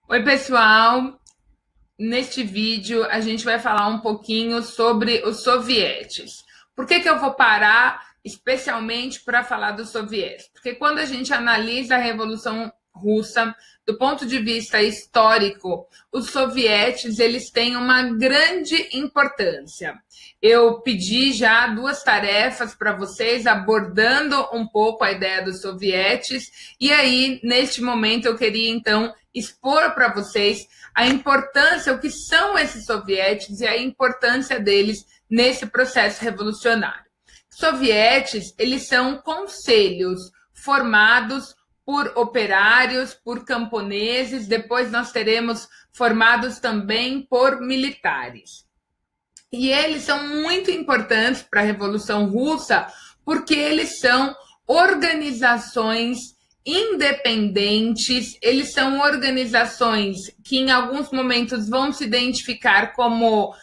Oi, pessoal! Neste vídeo a gente vai falar um pouquinho sobre os sovietes. Por que eu vou parar especialmente para falar dos sovietes? Porque quando a gente analisa a Revolução Russa do ponto de vista histórico, os sovietes eles têm uma grande importância. Eu pedi já duas tarefas para vocês abordando um pouco a ideia dos sovietes e aí neste momento eu queria então expor para vocês a importância, o que são esses sovietes e a importância deles nesse processo revolucionário. Sovietes, eles são conselhos formados por operários, por camponeses, depois nós teremos formados também por militares. E eles são muito importantes para a Revolução Russa, porque eles são organizações independentes, eles são organizações que em alguns momentos vão se identificar como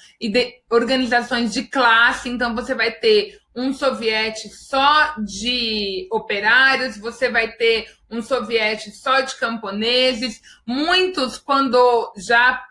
organizações de classe, então você vai ter um soviete só de operários, você vai ter um soviete só de camponeses, muitos quando já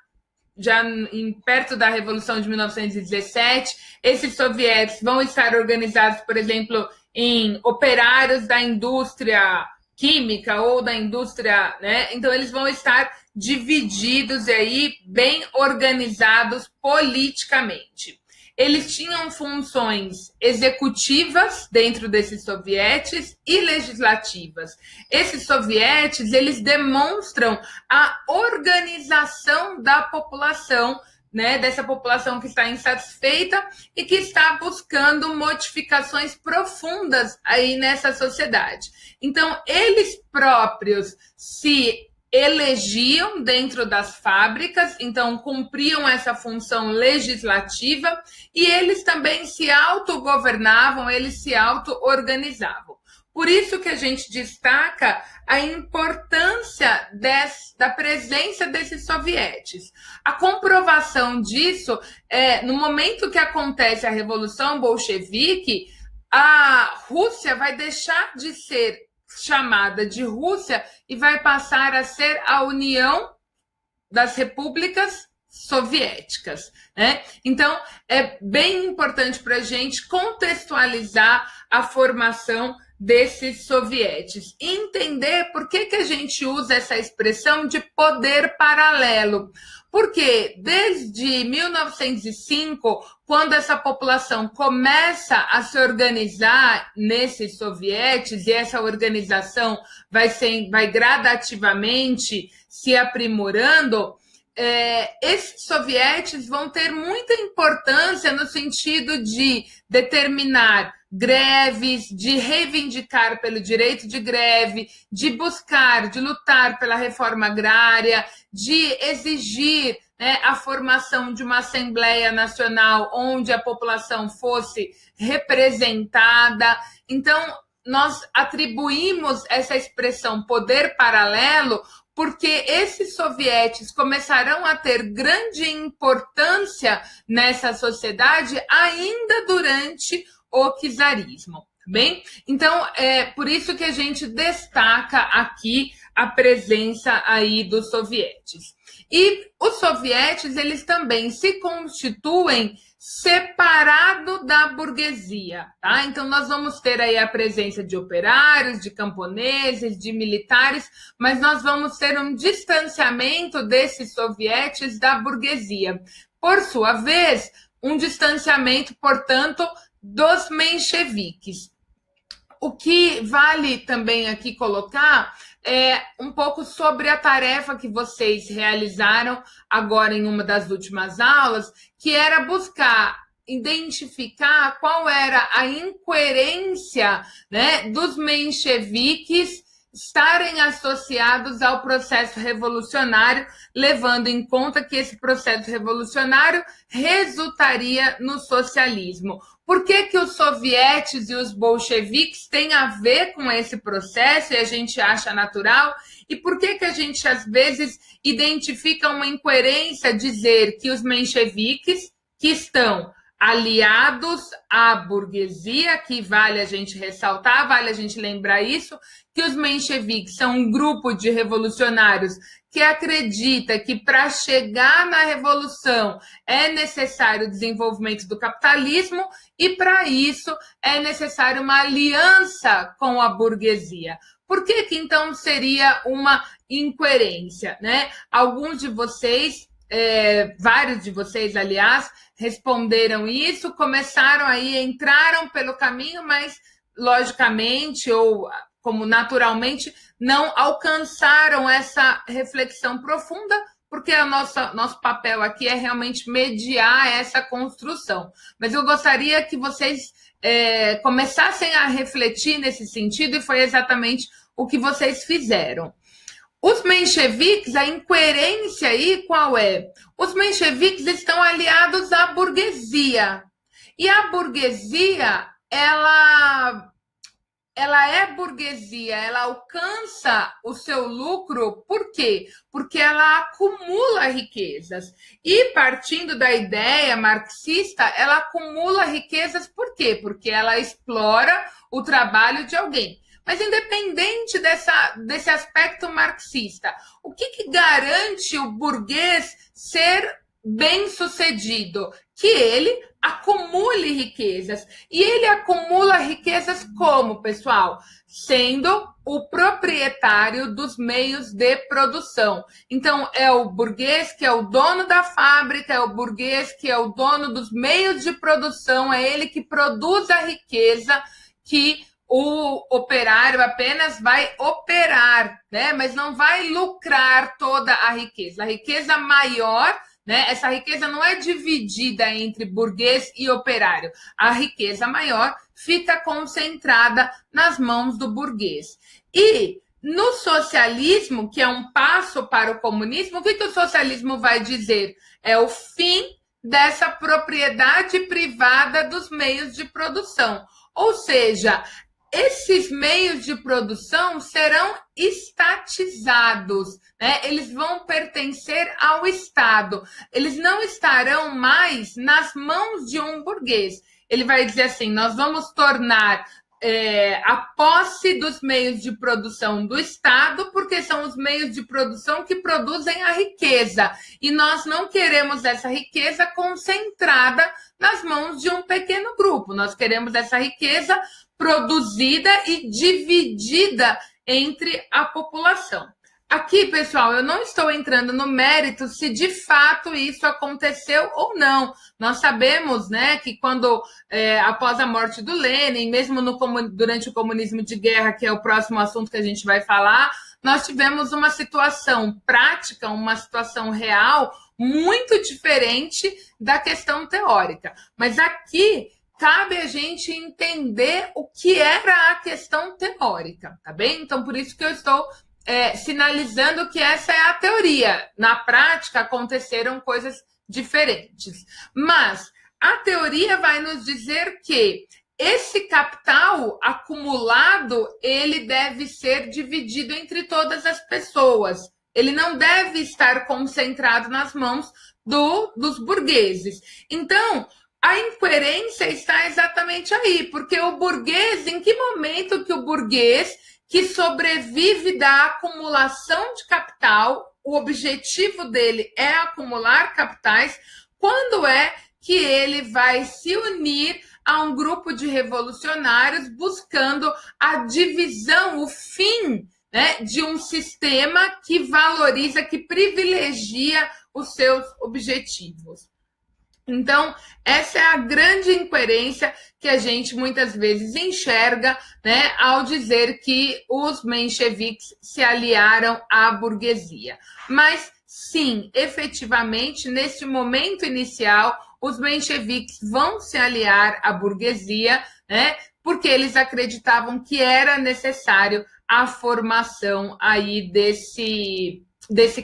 perto da Revolução de 1917, esses sovietes vão estar organizados, por exemplo, em operários da indústria química ou da indústria, né? Então eles vão estar divididos e aí bem organizados politicamente. Eles tinham funções executivas dentro desses sovietes e legislativas. Esses sovietes, eles demonstram a organização da população, né, dessa população que está insatisfeita e que está buscando modificações profundas aí nessa sociedade. Então, eles próprios se elegiam dentro das fábricas, então cumpriam essa função legislativa e eles também se autogovernavam, eles se auto-organizavam. Por isso que a gente destaca a importância da presença desses sovietes. A comprovação disso é no momento que acontece a Revolução Bolchevique, a Rússia vai deixar de ser chamada de Rússia e vai passar a ser a União das Repúblicas Soviéticas, né? Então, é bem importante para a gente contextualizar a formação desses sovietes. Entender por que a gente usa essa expressão de poder paralelo. Porque desde 1905, quando essa população começa a se organizar nesses sovietes, e essa organização vai gradativamente se aprimorando, esses sovietes vão ter muita importância no sentido de determinar greves, de reivindicar pelo direito de greve, de buscar, de lutar pela reforma agrária, de exigir, né, a formação de uma Assembleia Nacional onde a população fosse representada. Então, nós atribuímos essa expressão poder paralelo porque esses sovietes começarão a ter grande importância nessa sociedade ainda durante o czarismo, tá bem? Então, é por isso que a gente destaca aqui a presença aí dos sovietes. E os sovietes, eles também se constituem separado da burguesia, tá? Então, nós vamos ter aí a presença de operários, de camponeses, de militares, mas nós vamos ter um distanciamento desses sovietes da burguesia. Por sua vez, um distanciamento, portanto, dos mencheviques. O que vale também aqui colocar é um pouco sobre a tarefa que vocês realizaram agora em uma das últimas aulas, que era buscar identificar qual era a incoerência, né, dos mencheviques estarem associados ao processo revolucionário, levando em conta que esse processo revolucionário resultaria no socialismo. Por que os sovietes e os bolcheviques têm a ver com esse processo e a gente acha natural? E por que a gente, às vezes, identifica uma incoerência dizer que os mencheviques, que estão aliados à burguesia, que vale a gente ressaltar, vale a gente lembrar isso, que os mencheviques são um grupo de revolucionários que acredita que para chegar na revolução é necessário o desenvolvimento do capitalismo e para isso é necessário uma aliança com a burguesia. Por que então seria uma incoerência, né? Alguns de vocês, vários de vocês, aliás, responderam isso, começaram aí, entraram pelo caminho, mas logicamente ou como naturalmente não alcançaram essa reflexão profunda, porque nosso papel aqui é realmente mediar essa construção. Mas eu gostaria que vocês começassem a refletir nesse sentido, e foi exatamente o que vocês fizeram. Os mencheviques, a incoerência aí qual é? Os mencheviques estão aliados à burguesia. E a burguesia, ela é burguesia, ela alcança o seu lucro, por quê? Porque ela acumula riquezas. E partindo da ideia marxista, ela acumula riquezas por quê? Porque ela explora o trabalho de alguém. Mas independente desse aspecto marxista, o que garante o burguês ser bem-sucedido? Que ele acumule riquezas. E ele acumula riquezas como, pessoal? Sendo o proprietário dos meios de produção. Então, é o burguês que é o dono da fábrica, é o burguês que é o dono dos meios de produção, é ele que produz a riqueza que o operário apenas vai operar, né? Mas não vai lucrar toda a riqueza. A riqueza maior, né? Essa riqueza não é dividida entre burguês e operário. A riqueza maior fica concentrada nas mãos do burguês. E no socialismo, que é um passo para o comunismo, o que o socialismo vai dizer? É o fim dessa propriedade privada dos meios de produção. Ou seja, esses meios de produção serão estatizados, né? Eles vão pertencer ao Estado. Eles não estarão mais nas mãos de um burguês. Ele vai dizer assim, nós vamos tornar a posse dos meios de produção do Estado, porque são os meios de produção que produzem a riqueza. E nós não queremos essa riqueza concentrada nas mãos de um pequeno grupo. Nós queremos essa riqueza produzida e dividida entre a população. Aqui, pessoal, eu não estou entrando no mérito se de fato isso aconteceu ou não. Nós sabemos, né, que quando, após a morte do Lenin, mesmo durante o comunismo de guerra, que é o próximo assunto que a gente vai falar, nós tivemos uma situação prática, uma situação real, muito diferente da questão teórica. Mas aqui cabe a gente entender o que era a questão teórica, tá bem? Então, por isso que eu estou sinalizando que essa é a teoria. Na prática, aconteceram coisas diferentes. Mas a teoria vai nos dizer que esse capital acumulado, ele deve ser dividido entre todas as pessoas. Ele não deve estar concentrado nas mãos dos burgueses. Então, a incoerência está exatamente aí, porque o burguês, em que momento que o burguês que sobrevive da acumulação de capital, o objetivo dele é acumular capitais, quando é que ele vai se unir a um grupo de revolucionários buscando a divisão, o fim, né, de um sistema que valoriza, que privilegia os seus objetivos. Então, essa é a grande incoerência que a gente muitas vezes enxerga, né, ao dizer que os mencheviques se aliaram à burguesia. Mas, sim, efetivamente, neste momento inicial, os mencheviques vão se aliar à burguesia, né, porque eles acreditavam que era necessário a formação aí desse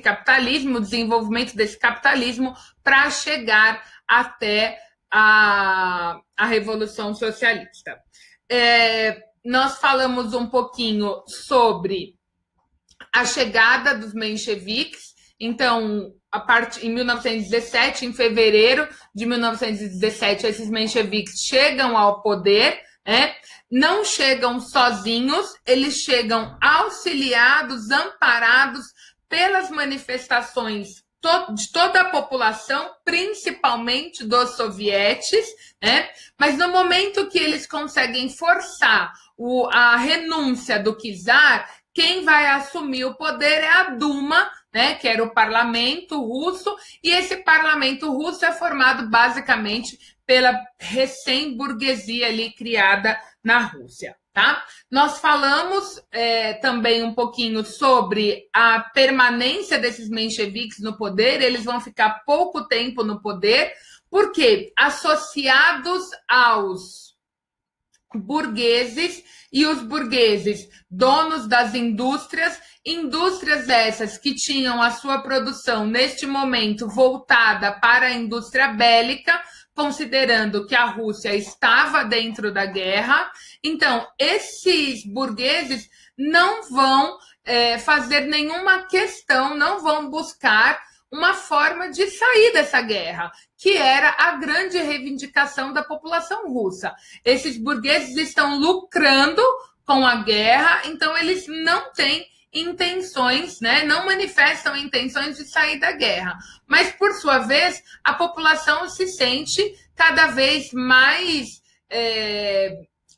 capitalismo, o desenvolvimento desse capitalismo para chegar até a Revolução Socialista. Nós falamos um pouquinho sobre a chegada dos mencheviques Então, em 1917, em fevereiro de 1917, esses mencheviques chegam ao poder, né? Não chegam sozinhos, eles chegam auxiliados, amparados pelas manifestações de toda a população, principalmente dos sovietes, né? Mas no momento que eles conseguem forçar a renúncia do czar, quem vai assumir o poder é a Duma, né, que era o parlamento russo, e esse parlamento russo é formado basicamente pela recém-burguesia ali criada na Rússia. Tá? Nós falamos também um pouquinho sobre a permanência desses mencheviques no poder, eles vão ficar pouco tempo no poder, porque associados aos burgueses, e os burgueses, donos das indústrias essas que tinham a sua produção neste momento voltada para a indústria bélica, considerando que a Rússia estava dentro da guerra. Então, esses burgueses não vão fazer nenhuma questão, não vão buscar uma forma de sair dessa guerra, que era a grande reivindicação da população russa. Esses burgueses estão lucrando com a guerra, então eles não têm intenções, né, não manifestam intenções de sair da guerra. Mas, por sua vez, a população se sente cada vez mais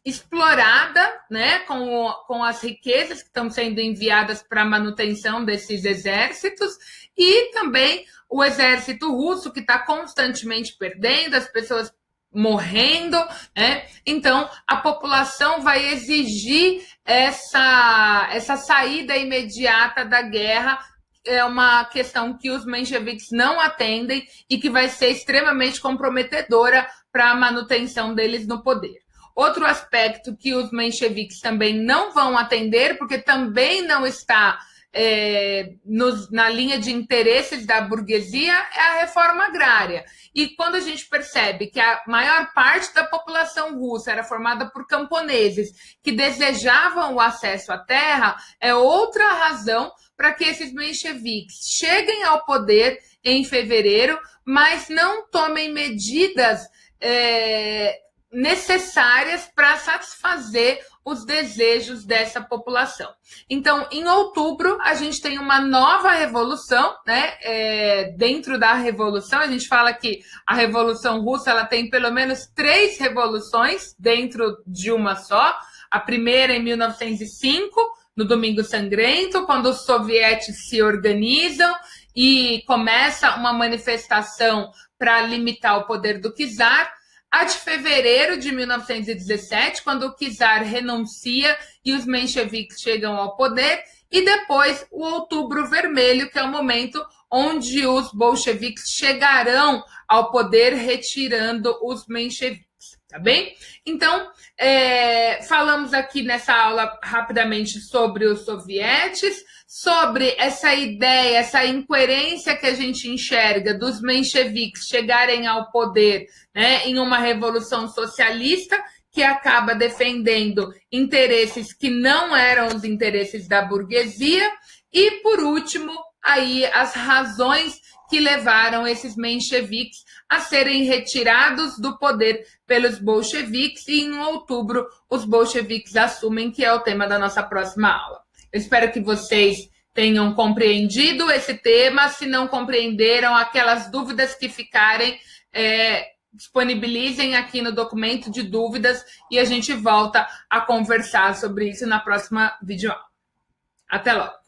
explorada, né, com as riquezas que estão sendo enviadas para a manutenção desses exércitos, e também o exército russo, que está constantemente perdendo, as pessoas morrendo, né? Então a população vai exigir essa saída imediata da guerra. É uma questão que os mencheviques não atendem e que vai ser extremamente comprometedora para a manutenção deles no poder. Outro aspecto que os mencheviques também não vão atender, porque também não está na linha de interesses da burguesia, é a reforma agrária. E quando a gente percebe que a maior parte da população russa era formada por camponeses que desejavam o acesso à terra, é outra razão para que esses mencheviques cheguem ao poder em fevereiro, mas não tomem medidas necessárias para satisfazer os desejos dessa população. Então, em outubro, a gente tem uma nova revolução, né? Dentro da revolução, a gente fala que a Revolução Russa ela tem pelo menos 3 revoluções dentro de uma só. A primeira em 1905, no Domingo Sangrento, quando os sovietes se organizam e começa uma manifestação para limitar o poder do czar. A de fevereiro de 1917, quando o czar renuncia e os mencheviques chegam ao poder, e depois o Outubro Vermelho, que é o momento onde os bolcheviques chegarão ao poder retirando os mencheviques, tá bem? Então, falamos aqui nessa aula rapidamente sobre os sovietes, sobre essa ideia, essa incoerência que a gente enxerga dos mencheviques chegarem ao poder, né, em uma revolução socialista que acaba defendendo interesses que não eram os interesses da burguesia. E, por último, aí as razões que levaram esses mencheviques a serem retirados do poder pelos bolcheviques, e em outubro os bolcheviques assumem, que é o tema da nossa próxima aula. Eu espero que vocês tenham compreendido esse tema. Se não compreenderam, aquelas dúvidas que ficarem, disponibilizem aqui no documento de dúvidas e a gente volta a conversar sobre isso na próxima videoaula. Até logo!